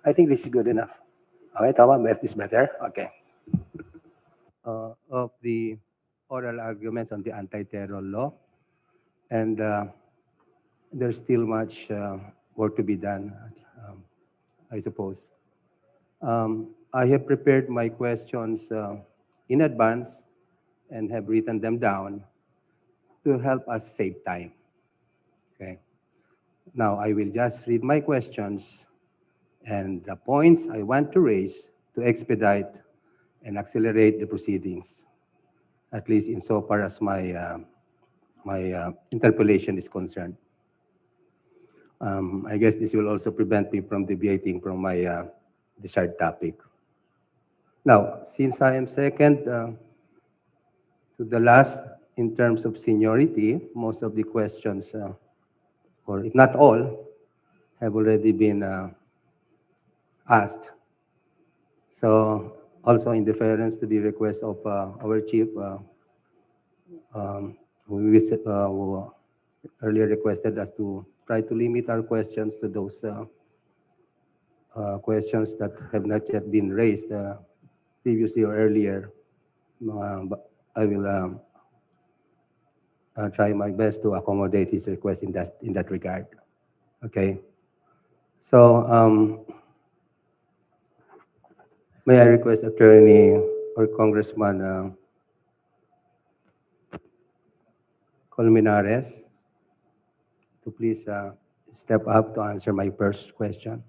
I think this is good enough. Okay, tama, this better? Okay. Of the oral arguments on the anti-terror law, and there's still much work to be done, I suppose. I have prepared my questions in advance and have written them down to help us save time. Okay. Now, I will just read my questions and the points I want to raise to expedite and accelerate the proceedings, at least insofar as my interpellation is concerned. I guess this will also prevent me from deviating from my desired topic. Now, since I am second to the last in terms of seniority, most of the questions, or if not all, have already been asked. So, also in deference to the request of our chief, who earlier requested us to try to limit our questions to those questions that have not yet been raised previously or earlier. But I will try my best to accommodate his request in that regard. Okay. So, may I request Attorney or Congressman Colmenares to please step up to answer my first question.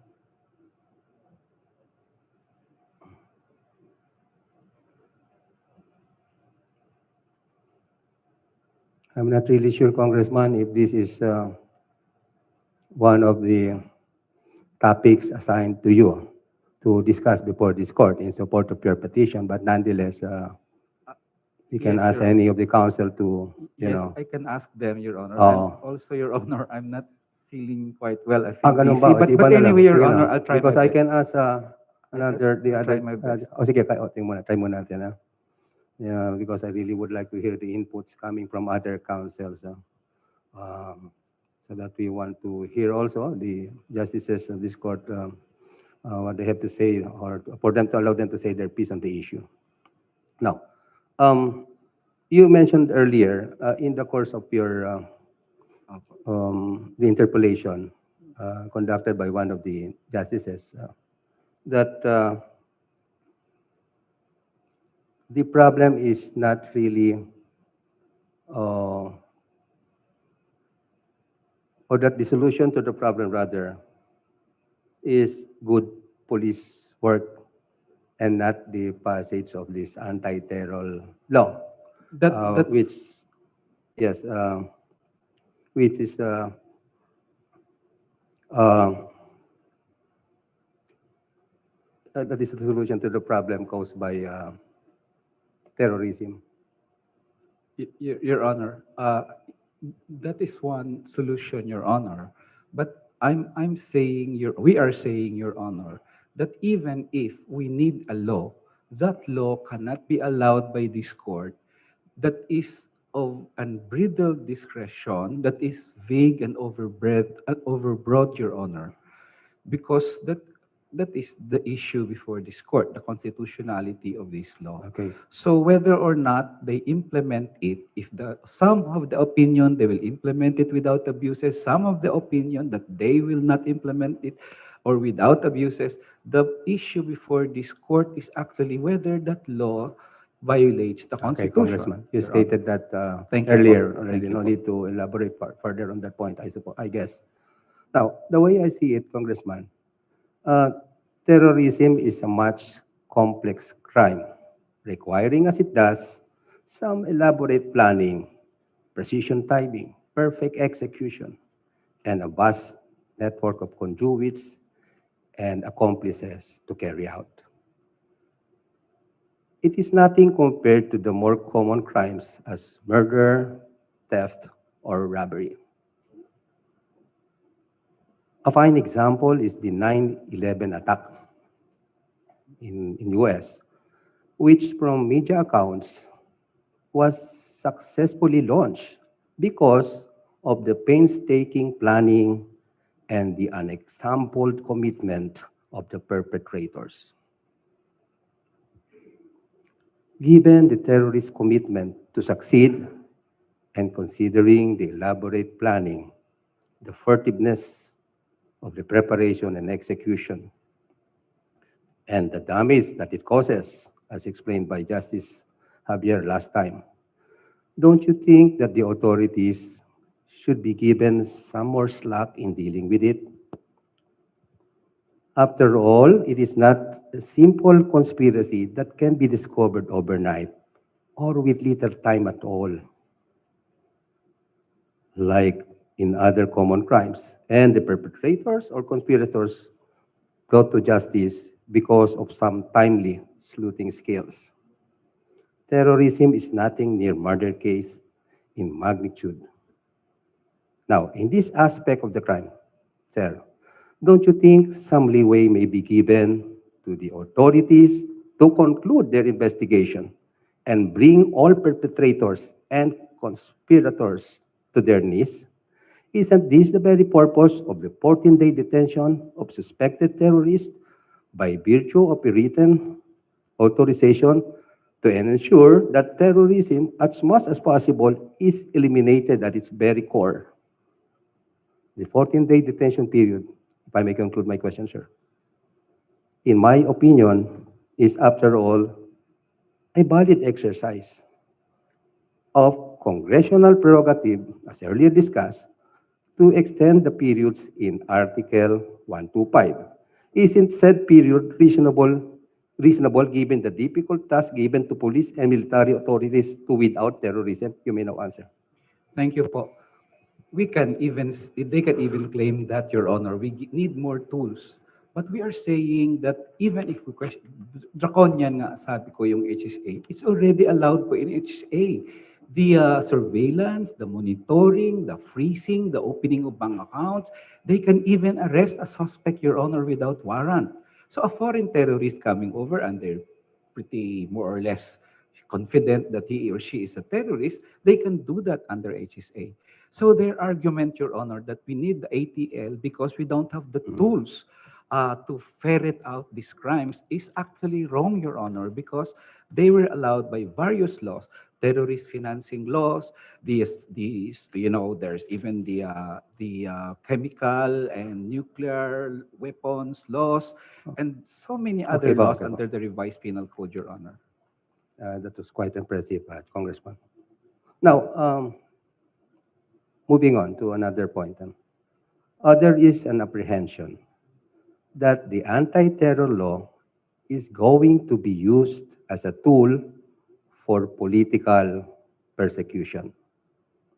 I'm not really sure, Congressman, if this is one of the topics assigned to you to discuss before this court in support of your petition, but nonetheless, you can Yes, ask Your any of the counsel to, Yes, I can ask them, Your Honor. Oo. And also, Your Honor, I'm not feeling quite well. I feel ganun dizzy. ba? O, di ba But na lang? anyway, Your Sige Honor, na. I'll try Because my I best. can ask the I'll other, try my best. sige, try mo natin. Yeah, because I really would like to hear the inputs coming from other counsels. So that we want to hear also the justices of this court, what they have to say, or for them to allow them to say their piece on the issue. Now, you mentioned earlier in the course of your the interpellation conducted by one of the justices that the problem is not really, or that the solution to the problem rather is good police work and not the passage of this anti-terror law, which, yes, which is that is the solution to the problem caused by terrorism. Your Honor, that is one solution, Your Honor. But I'm saying, we are saying, Your Honor, that even if we need a law, that law cannot be allowed by this court that is of unbridled discretion, that is vague and overbroad, Your Honor, because that is the issue before this court, the constitutionality of this law. Okay. So whether or not they implement it, if some have the opinion they will implement it without abuses, some of the opinion that they will not implement it or without abuses, the issue before this court is actually whether that law violates the Okay, Constitution. Congressman, you Your Honor. stated that Thank you earlier po. already. Thank you No po. need to elaborate further on that point, I guess. Now, the way I see it, Congressman, terrorism is a much complex crime, requiring, as it does, some elaborate planning, precision timing, perfect execution, and a vast network of conduits and accomplices to carry out. It is nothing compared to the more common crimes as murder, theft, or robbery. A fine example is the 9/11 attack in US, which from media accounts was successfully launched because of the painstaking planning and the unexampled commitment of the perpetrators. Given the terrorist commitment to succeed and considering the elaborate planning, the furtiveness of the preparation and execution, and the damage that it causes, as explained by Justice Javier last time, don't you think that the authorities should be given some more slack in dealing with it? After all, it is not a simple conspiracy that can be discovered overnight or with little time at all, like in other common crimes, and the perpetrators or conspirators brought to justice because of some timely sleuthing skills. Terrorism is nothing near murder case in magnitude. Now, in this aspect of the crime, sir, don't you think some leeway may be given to the authorities to conclude their investigation and bring all perpetrators and conspirators to their knees? Isn't this the very purpose of the 14-day detention of suspected terrorists by virtue of a written authorization to ensure that terrorism, as much as possible, is eliminated at its very core? The 14-day detention period, if I may conclude my question, sir, in my opinion, is, after all, a valid exercise of congressional prerogative, as earlier discussed, to extend the periods in Article 125. Isn't said period reasonable given the difficult task given to police and military authorities to weed out terrorism? You may now answer. Thank you po. They can even claim that, Your Honor, need more tools. But we are saying that even if we question, draconian nga sabi ko yung HSA, it's already allowed po in HSA. The surveillance, the monitoring, the freezing, the opening of bank accounts, they can even arrest a suspect, Your Honor, without warrant. So a foreign terrorist coming over and they're pretty more or less confident that he or she is a terrorist, they can do that under HSA. So their argument, Your Honor, that we need the ATL because we don't have the tools to ferret out these crimes is actually wrong, Your Honor, because they were allowed by various laws, terrorist financing laws, these there's even the chemical and nuclear weapons laws, and so many other Okay, laws okay. under the revised penal code, Your Honor. That was quite impressive, Congressman. Now, moving on to another point. There is an apprehension that the anti-terror law is going to be used as a tool for political persecution.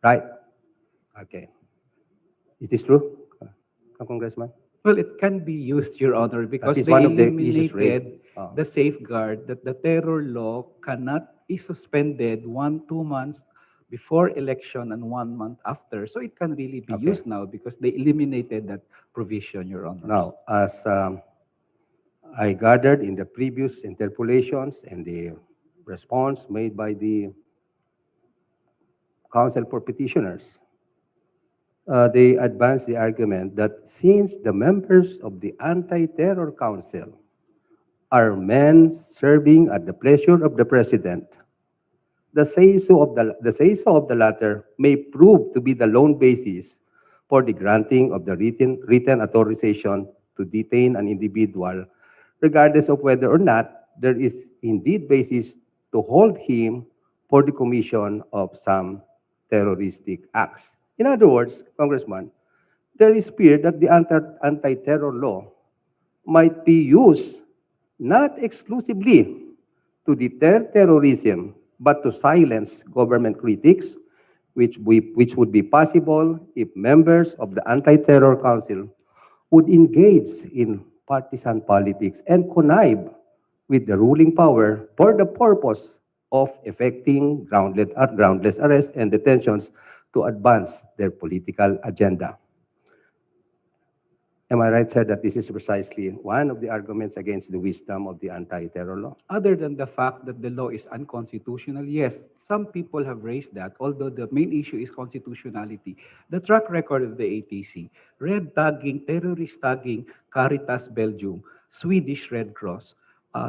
Right? Okay. Is this true, Congressman? Well, it can be used, Your Honor, because is they one of the issues raised. eliminated the safeguard that the terror law cannot be suspended 1-2 months before election and 1 month after. So it can really be Okay. used now because they eliminated that provision, Your Honor. Now, as I gathered in the previous interpolations and the response made by the Council for Petitioners, they advanced the argument that since the members of the Anti-Terror Council are men serving at the pleasure of the President, the say-so of the latter may prove to be the lone basis for the granting of the written authorization to detain an individual, regardless of whether or not there is indeed basis to hold him for the commission of some terroristic acts. In other words, Congressman, there is fear that the anti-terror law might be used not exclusively to deter terrorism, but to silence government critics, which would be possible if members of the Anti-Terror Council would engage in partisan politics and connive with the ruling power for the purpose of effecting groundless arrests and detentions to advance their political agenda. Am I right, sir, that this is precisely one of the arguments against the wisdom of the anti-terror law? Other than the fact that the law is unconstitutional, yes, some people have raised that, although the main issue is constitutionality. The track record of the ATC, red tagging, terrorist tagging, Caritas Belgium, Swedish Red Cross,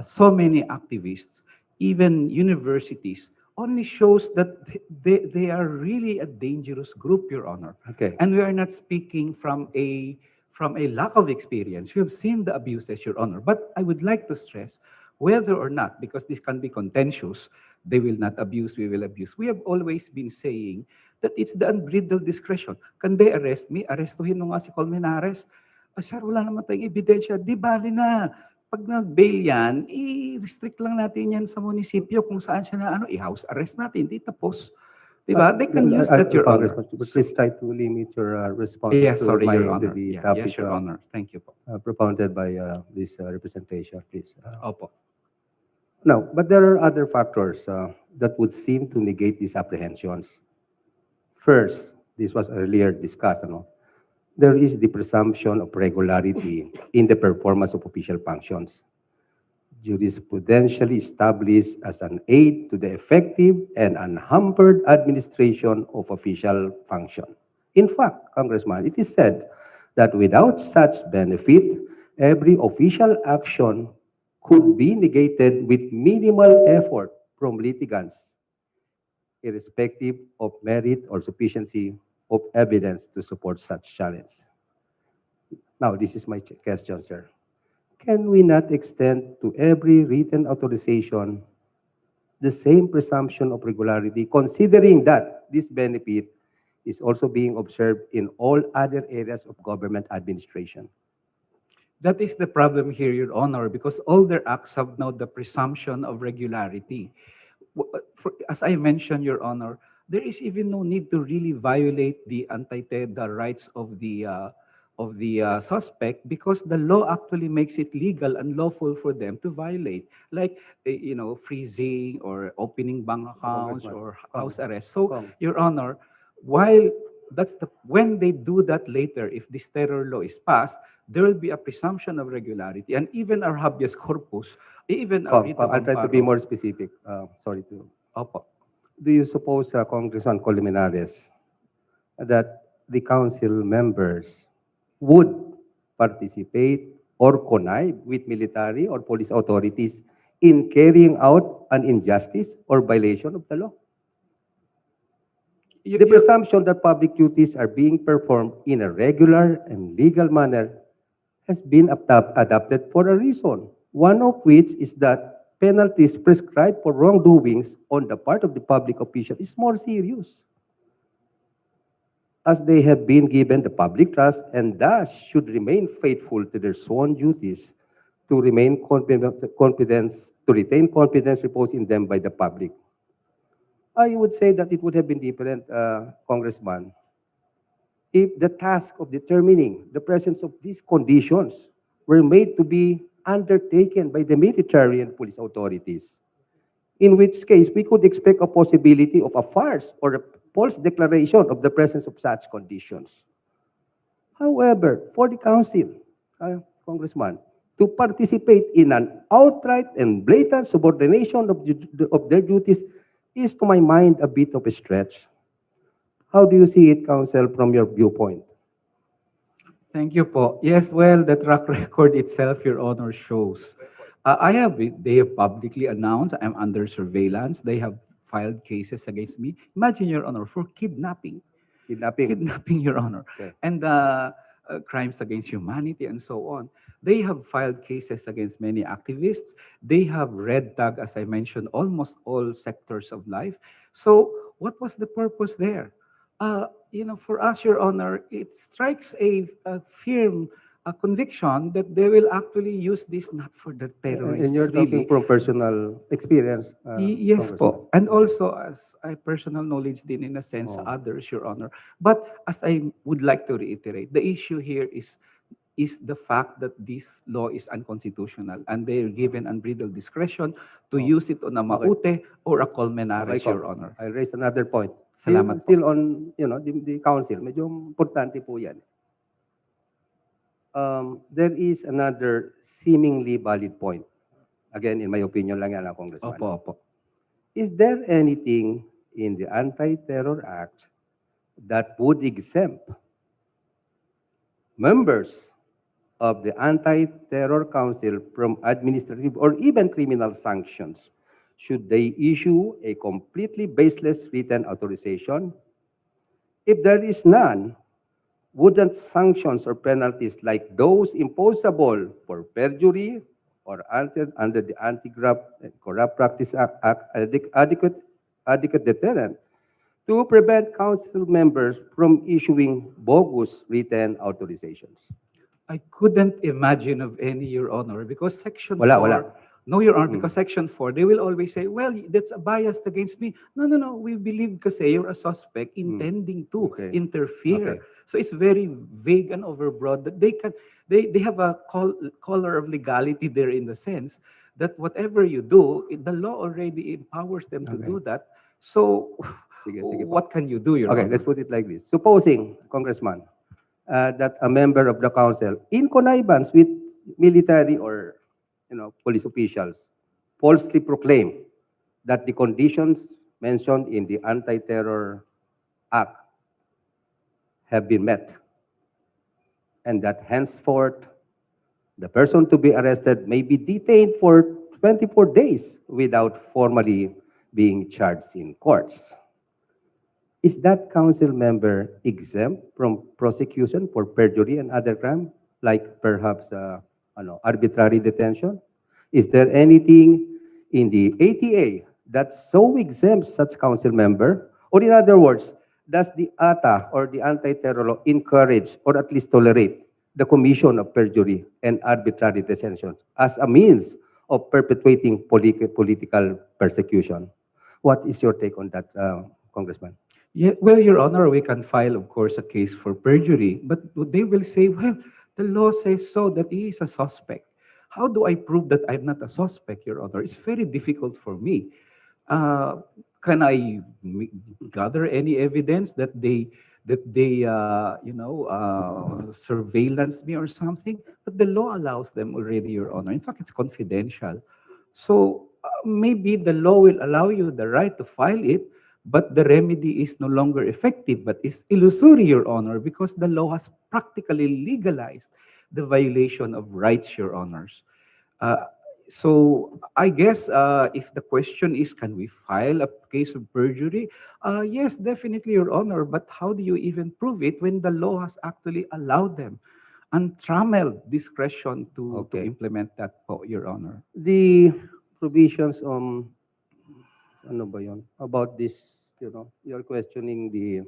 so many activists, even universities, only shows that they are really a dangerous group, Your Honor. Okay. And we are not speaking from a lack of experience. We have seen the abuses, Your Honor. But I would like to stress, whether or not, because this can be contentious, they will not abuse, we will abuse. We have always been saying that it's the unbridled discretion. Can they arrest me? Arrestuhin mo nga si Colmenares. Sir, wala naman tayong ebidensya. Di bali na. Pag nag-bail yan, i-restrict lang natin yan sa munisipyo kung saan siya na, i-house arrest natin. Di tapos. Diba? They can use that, Your Honor. Congressman, please try to limit your response Yeah, to sorry, Your to Honor. the Yeah, topic yes, Your Honor. Thank you po. propounded by this representation, please. Opo. No, but there are other factors that would seem to negate these apprehensions. First, this was earlier discussed, there is the presumption of regularity in the performance of official functions, jurisprudentially established as an aid to the effective and unhampered administration of official function. In fact, Congressman, it is said that without such benefit, every official action could be negated with minimal effort from litigants, irrespective of merit or sufficiency of evidence to support such challenge. Now, this is my question, sir. Can we not extend to every written authorization the same presumption of regularity, considering that this benefit is also being observed in all other areas of government administration? That is the problem here, Your Honor, because all their acts have now the presumption of regularity. As I mentioned, Your Honor, there is even no need to really violate the the rights of the suspect, because the law actually makes it legal and lawful for them to violate, like freezing or opening bank accounts Congressman, or Kong, house arrest. So, Kong. Your Honor, while when they do that later, if this terror law is passed, there will be a presumption of regularity, and even our habeas corpus, even our writ of I'll try to be amparo. more specific. Sorry to. Opo. Do you suppose, Congressman Colmenares, that the council members would participate or connive with military or police authorities in carrying out an injustice or violation of the law? The presumption that public duties are being performed in a regular and legal manner has been adopted for a reason, one of which is that penalties prescribed for wrongdoings on the part of the public official is more serious, as they have been given the public trust and thus should remain faithful to their sworn duties to retain confidence reposed in them by the public. I would say that it would have been different, Congressman, if the task of determining the presence of these conditions were made to be undertaken by the military and police authorities, in which case we could expect a possibility of a farce or a false declaration of the presence of such conditions. However, for the council, Congressman, to participate in an outright and blatant subordination of their duties is, to my mind, a bit of a stretch. How do you see it, Council, from your viewpoint? Thank you po. Yes, well, the track record itself, Your Honor, shows. They have publicly announced I'm under surveillance. They have filed cases against me. Imagine, Your Honor, for kidnapping. Kidnapping. Kidnapping, Your Honor. Okay. And crimes against humanity and so on. They have filed cases against many activists. They have red tag, as I mentioned, almost all sectors of life. So what was the purpose there? For us, Your Honor, it strikes a firm conviction that they will actually use this not for the terrorists, And you're talking really. from personal experience. Yes Congressman. po. And also, as I personal knowledge din in a sense, Oh. others, Your Honor. But as I would like to reiterate, the issue here is the fact that this law is unconstitutional and they're given unbridled discretion to use it on a maute or a colmenares, Okay, Your Honor. I'll raise another point. Salamat po. Still on, the council, medyo importante po yan. There is another seemingly valid point. Again, in my opinion lang yan, Congressman. Opo. Is there anything in the Anti-Terror Act that would exempt members of the Anti-Terror Council from administrative or even criminal sanctions? Should they issue a completely baseless written authorization? If there is none, wouldn't sanctions or penalties like those imposable for perjury or under the Anti-Corrupt Practice Act adequate deterrent to prevent council members from issuing bogus written authorizations? I couldn't imagine of any, Your Honor, because Section Wala, 4, wala. no, Your Honor, because Section 4, they will always say, well, that's a bias against me. No, no, no, we believe kasi you're a suspect intending to Okay. interfere. Okay. So it's very vague and overbroad that they have a color of legality there in the sense that whatever you do, the law already empowers them to Okay. do that. So Sige, sige po. what can you do, Your Okay, Honor? let's put it like this. Supposing, Congressman, that a member of the council, in connivance with military or police officials, falsely proclaim that the conditions mentioned in the Anti-Terror Act have been met, and that henceforth the person to be arrested may be detained for 24 days without formally being charged in courts. Is that council member exempt from prosecution for perjury and other crime, like perhaps arbitrary detention? Is there anything in the ATA that so exempts such council member? Or in other words, does the ATA or the anti-terror law encourage or at least tolerate the commission of perjury and arbitrary detention as a means of perpetuating political persecution? What is your take on that, Congressman? Yeah, well, Your Honor, we can file, of course, a case for perjury, but they will say, well, the law says so that he is a suspect. How do I prove that I'm not a suspect, Your Honor? It's very difficult for me. Can I gather any evidence that they surveillance me or something? But the law allows them already, Your Honor. In fact, it's confidential. So maybe the law will allow you the right to file it, but the remedy is no longer effective, but is illusory, Your Honor, because the law has practically legalized the violation of rights, Your Honors. So I guess if the question is, can we file a case of perjury? Yes, definitely, Your Honor, but how do you even prove it when the law has actually allowed them untrammeled discretion to implement that, Your Honor? The provisions ano ba yun? About this, you're questioning the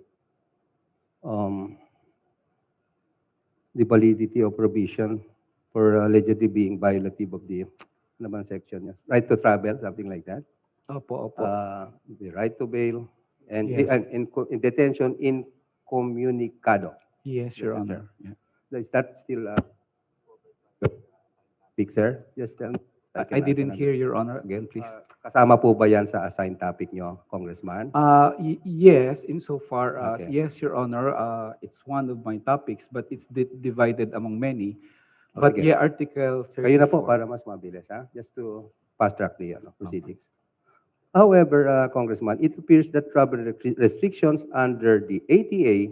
validity of provision for allegedly being violative of the ano bang section niya? Right to travel, something like that. Opo, opo. The right to bail and Yes. in detention incommunicado. Yes, Your Yes, Honor. Yeah. Is that still big, sir? Yes, tell me. I didn't hear, Your Honor. Again, please. Kasama po ba yan sa assigned topic nyo, Congressman? Yes, insofar as, Okay. yes, Your Honor, it's one of my topics, but it's divided among many. O, But sige. yeah, Article 34. Kayo na po para mas mabilis, ha? Just to fast track the proceedings. However, Congressman, it appears that travel restrictions under the ATA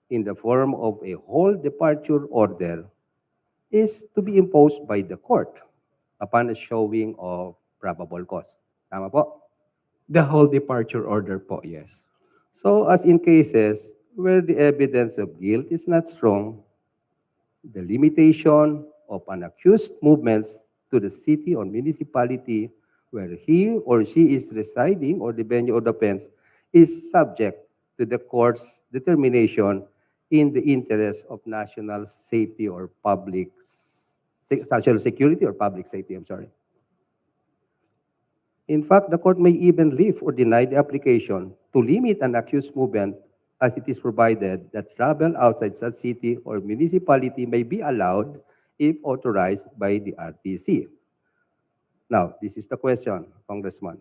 in the form of a whole departure order is to be imposed by the court upon a showing of probable cause. Tama po? The whole departure order po, yes. So, as in cases where the evidence of guilt is not strong, the limitation of an accused movements to the city or municipality where he or she is residing or the venue of the offense is subject to the court's determination in the interest of national safety or national security or public safety, I'm sorry. In fact, the court may even leave or deny the application to limit an accused movement as it is provided that travel outside such city or municipality may be allowed if authorized by the RTC. Now, this is the question, Congressman.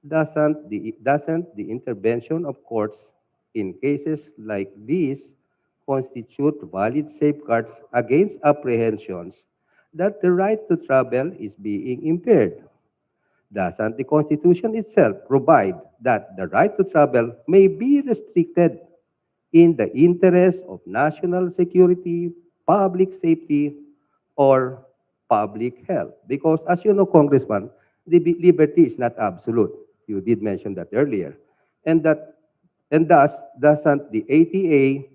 Doesn't the intervention of courts in cases like these constitute valid safeguards against apprehensions that the right to travel is being impaired? Doesn't the Constitution itself provide that the right to travel may be restricted in the interest of national security, public safety or public health. Because as you know, Congressman, liberty is not absolute. You did mention that earlier. And that and thus doesn't the ATA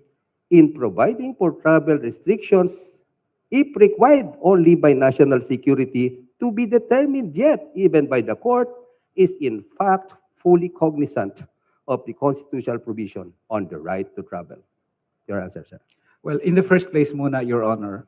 in providing for travel restrictions if required only by national security to be determined yet even by the court is in fact fully cognizant of the constitutional provision on the right to travel. Your answer, sir. Well, in the first place muna, Your Honor,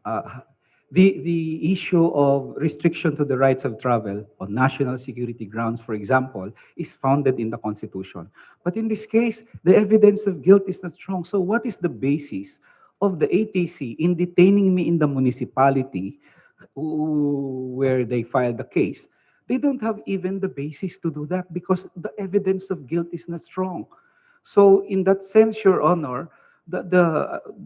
the issue of restriction to the rights of travel on national security grounds, for example, is founded in the Constitution. But in this case, the evidence of guilt is not strong. So what is the basis of the ATC in detaining me in the municipality where they filed the case? They don't have even the basis to do that because the evidence of guilt is not strong. So in that sense, Your Honor,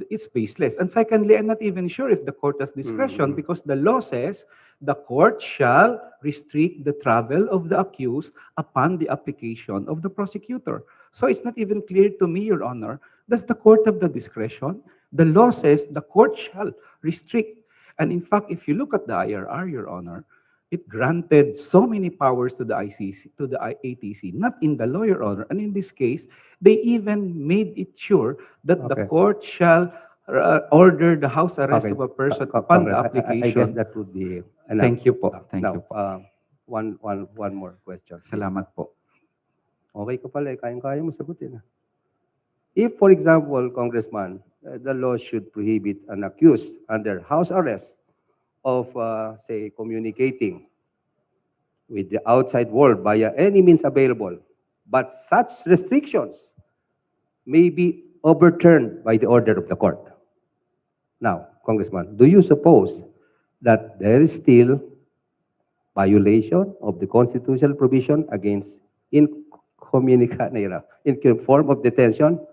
it's baseless. And secondly, I'm not even sure if the court has discretion because the law says the court shall restrict the travel of the accused upon the application of the prosecutor. So it's not even clear to me, Your Honor, does the court have the discretion? The law says the court shall restrict. And in fact, if you look at the IRR, Your Honor, it granted so many powers to the ICC, to the ATC, not in the law, Your Honor. And in this case, they even made it sure that the Okay. court shall order the house arrest Okay. of a person upon the Congress, I guess application. that would be enough. Thank you po. Thank Now, you po. one more question. please. Salamat po. Okay ka pala, kayang-kaya mo sagutin. If, for example, Congressman, the law should prohibit an accused under house arrest of, say, communicating with the outside world via any means available, but such restrictions may be overturned by the order of the court. Now, Congressman, do you suppose that there is still violation of the constitutional provision against in form of detention?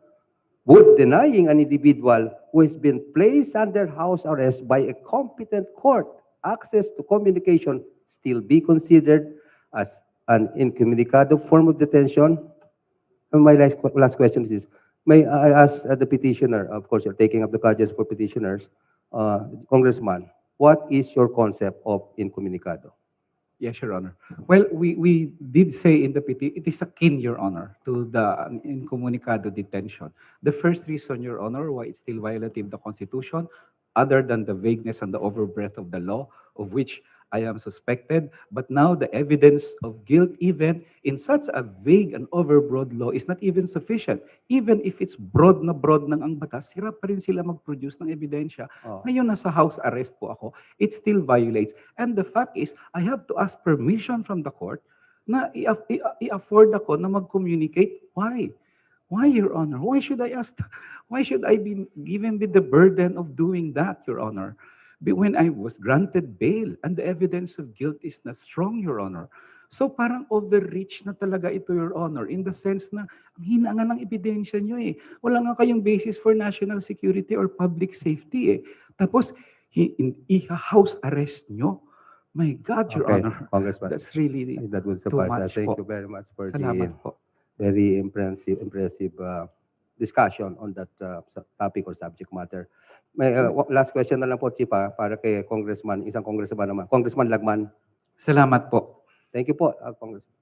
Would denying an individual who has been placed under house arrest by a competent court access to communication still be considered as an incommunicado form of detention? And my last question is this. May I ask the petitioner, of course, you're taking up the cudgels for petitioners, Congressman, what is your concept of incommunicado? Yes, Your Honor. Well, we did say in the petition, it is akin, Your Honor, to the incommunicado detention. The first reason, Your Honor, why it's still violative the Constitution, other than the vagueness and the overbreadth of the law, of which I am suspected, but now the evidence of guilt, even in such a vague and overbroad law, is not even sufficient. Even if it's broad na broad ng ang batas, hirap pa rin sila mag-produce ng ebidensya. Oh. Ngayon, nasa house arrest po ako, it still violates. And the fact is, I have to ask permission from the court na i-afford ako na mag-communicate. Why? Why, Your Honor? Why should I ask? Why should I be given with the burden of doing that, Your Honor? When I was granted bail and the evidence of guilt is not strong, Your Honor. So parang overreach na talaga ito, Your Honor, in the sense na ang hina nga ng ebidensya nyo eh. Wala nga kayong basis for national security or public safety eh. Tapos, i-house arrest nyo. My God, Your Okay, Honor. Congressman. That's really That would too suffice. much Thank po. you very much for Salamat the po. very impressive discussion on that topic or subject matter. May last question na lang po, Chief, para kay Congressman, isang congressman naman. Congressman Lagman. Salamat po. Thank you po, Congressman.